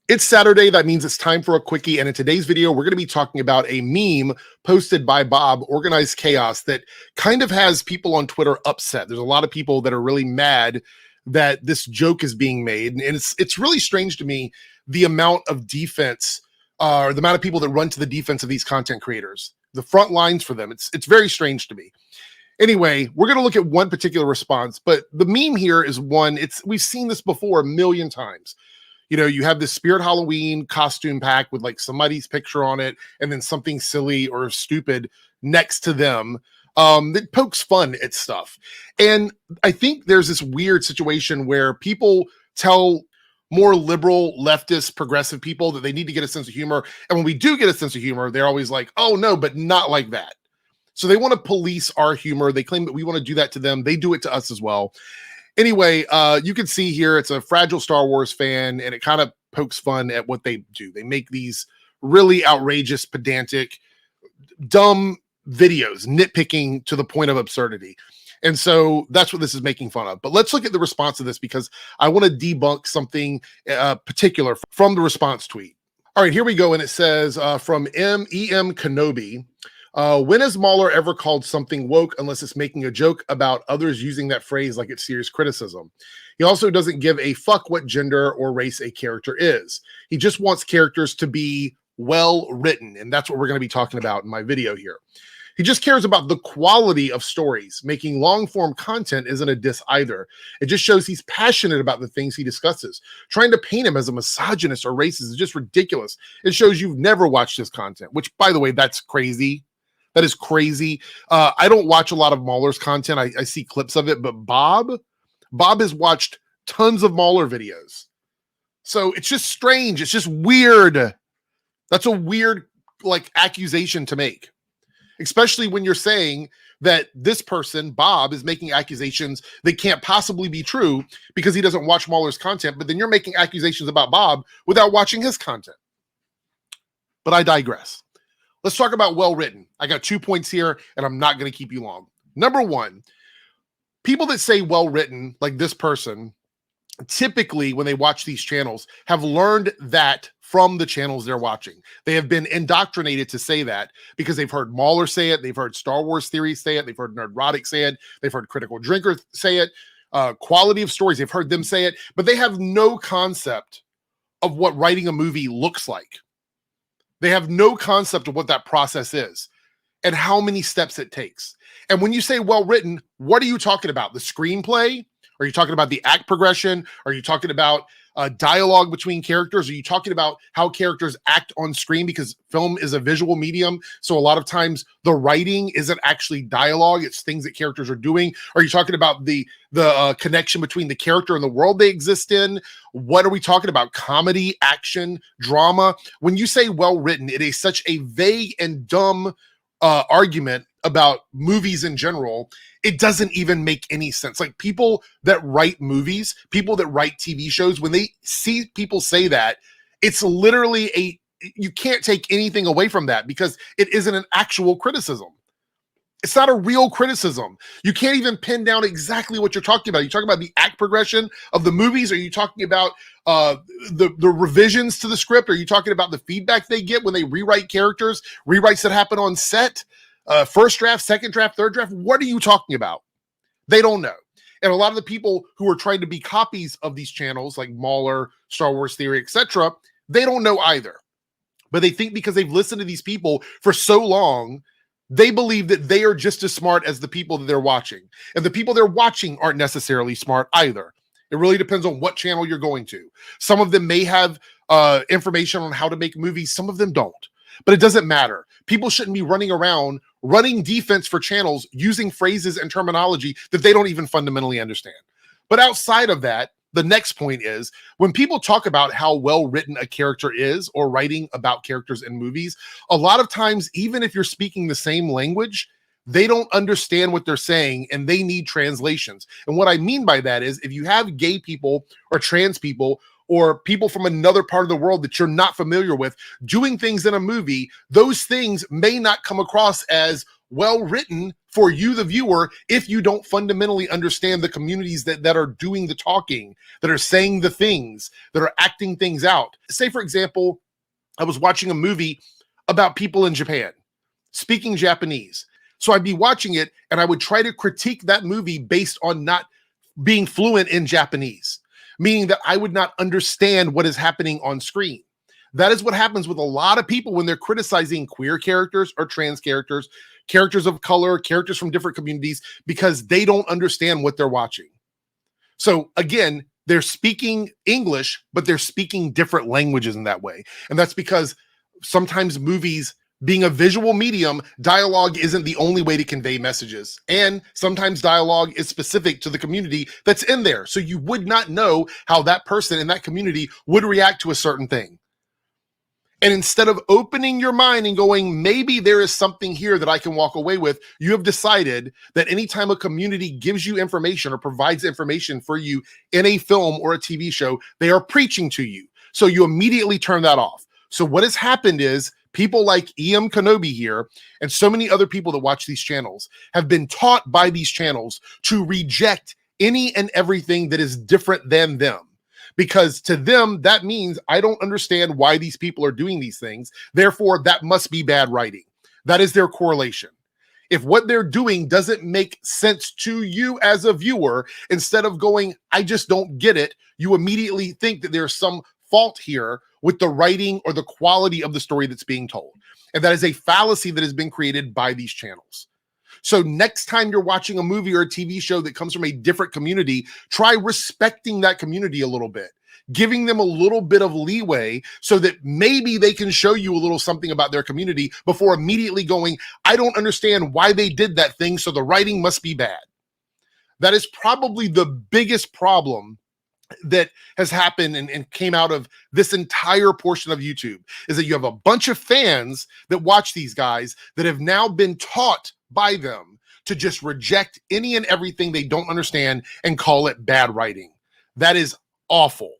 It's Saturday. That means it's time for a quickie. And in today's video, we're going to be talking about a meme posted by Bob, Organized Chaos, that kind of has people on Twitter upset. There's a lot of people that are really mad that this joke is being made. And it's really strange to me, the amount of defense, or the amount of people that run to the defense of these content creators, the front lines for them. It's very strange to me. Anyway, we're going to look at one particular response, but the meme here is one, we've seen this before a million times. You know, you have this Spirit Halloween costume pack with like somebody's picture on it and then something silly or stupid next to them that pokes fun at stuff. And I think there's this weird situation where people tell more liberal, leftist, progressive people that they need to get a sense of humor. And when we do get a sense of humor, they're always like, oh no, but not like that. So they want to police our humor. They claim that we want to do that to them. They do it to us as well. Anyway, you can see here, it's a fragile Star Wars fan, and it kind of pokes fun at what they do. They make these really outrageous, pedantic, dumb videos, nitpicking to the point of absurdity. And so that's what this is making fun of. But let's look at the response to this, because I want to debunk something particular from the response tweet. All right, here we go. And it says from E.M. Kenobi, when has Mauler ever called something woke unless it's making a joke about others using that phrase like it's serious criticism? He also doesn't give a fuck what gender or race a character is. He just wants characters to be well written, and that's what we're going to be talking about in my video here. He just cares about the quality of stories. Making long-form content isn't a diss either. It just shows he's passionate about the things he discusses. Trying to paint him as a misogynist or racist is just ridiculous. It shows you've never watched his content, which, by the way, that's crazy. That is crazy. I don't watch a lot of Mauler's content. I see clips of it, but Bob has watched tons of Mauler videos. So it's just strange. It's just weird. That's a weird, like, accusation to make, especially when you're saying that this person, Bob, is making accusations that can't possibly be true because he doesn't watch Mauler's content, but then you're making accusations about Bob without watching his content. But I digress. Let's talk about well-written. I got 2 points here, and I'm not going to keep you long. Number one, people that say well-written, like this person, typically when they watch these channels, have learned that from the channels they're watching. They have been indoctrinated to say that because they've heard Mauler say it, they've heard Star Wars Theory say it, they've heard Nerdrotic say it, they've heard Critical Drinker say it, Quality of Stories, they've heard them say it, but they have no concept of what writing a movie looks like. They have no concept of what that process is and how many steps it takes. And when you say well-written, what are you talking about? The screenplay? Are you talking about the act progression? Are you talking about dialogue between characters? Are you talking about how characters act on screen? Because film is a visual medium. So a lot of times the writing isn't actually dialogue. It's things that characters are doing. Are you talking about the connection between the character and the world they exist in? What are we talking about? Comedy, action, drama? When you say well-written, it is such a vague and dumb argument about movies in general. It doesn't even make any sense. Like, people that write movies, people that write TV shows, when they see people say that, it's literally you can't take anything away from that because it isn't an actual criticism. It's not a real criticism. You can't even pin down exactly what you're talking about. Are you talking about the act progression of the movies? Are you talking about the revisions to the script? Are you talking about the feedback they get when they rewrite characters, rewrites that happen on set? First draft, second draft, third draft. What are you talking about? They don't know. And a lot of the people who are trying to be copies of these channels like Mauler, Star Wars Theory, etc., they don't know either. But they think because they've listened to these people for so long, they believe that they are just as smart as the people that they're watching. And the people they're watching aren't necessarily smart either. It really depends on what channel you're going to. Some of them may have information on how to make movies. Some of them don't. But it doesn't matter. People shouldn't be running around running defense for channels using phrases and terminology that they don't even fundamentally understand. But outside of that, the next point is when people talk about how well written a character is or writing about characters in movies, a lot of times, even if you're speaking the same language, they don't understand what they're saying and they need translations. And what I mean by that is if you have gay people or trans people or people from another part of the world that you're not familiar with doing things in a movie, those things may not come across as well written for you, the viewer, if you don't fundamentally understand the communities that are doing the talking, that are saying the things, that are acting things out. Say, for example, I was watching a movie about people in Japan speaking Japanese. So I'd be watching it and I would try to critique that movie based on not being fluent in Japanese, meaning that I would not understand what is happening on screen. That is what happens with a lot of people when they're criticizing queer characters or trans characters, characters of color, characters from different communities, because they don't understand what they're watching. So again, they're speaking English, but they're speaking different languages in that way. And that's because sometimes movies, being a visual medium, dialogue isn't the only way to convey messages. And sometimes dialogue is specific to the community that's in there. So you would not know how that person in that community would react to a certain thing. And instead of opening your mind and going, maybe there is something here that I can walk away with, you have decided that anytime a community gives you information or provides information for you in a film or a TV show, they are preaching to you. So you immediately turn that off. So what has happened is people like EM Kenobi here and so many other people that watch these channels have been taught by these channels to reject any and everything that is different than them. Because to them, that means I don't understand why these people are doing these things. Therefore, that must be bad writing. That is their correlation. If what they're doing doesn't make sense to you as a viewer, instead of going, I just don't get it, you immediately think that there's some fault here with the writing or the quality of the story that's being told. And that is a fallacy that has been created by these channels. So next time you're watching a movie or a TV show that comes from a different community, try respecting that community a little bit, giving them a little bit of leeway so that maybe they can show you a little something about their community before immediately going, I don't understand why they did that thing, so the writing must be bad. That is probably the biggest problem that has happened and came out of this entire portion of YouTube, is that you have a bunch of fans that watch these guys that have now been taught by them to just reject any and everything they don't understand and call it bad writing. That is awful.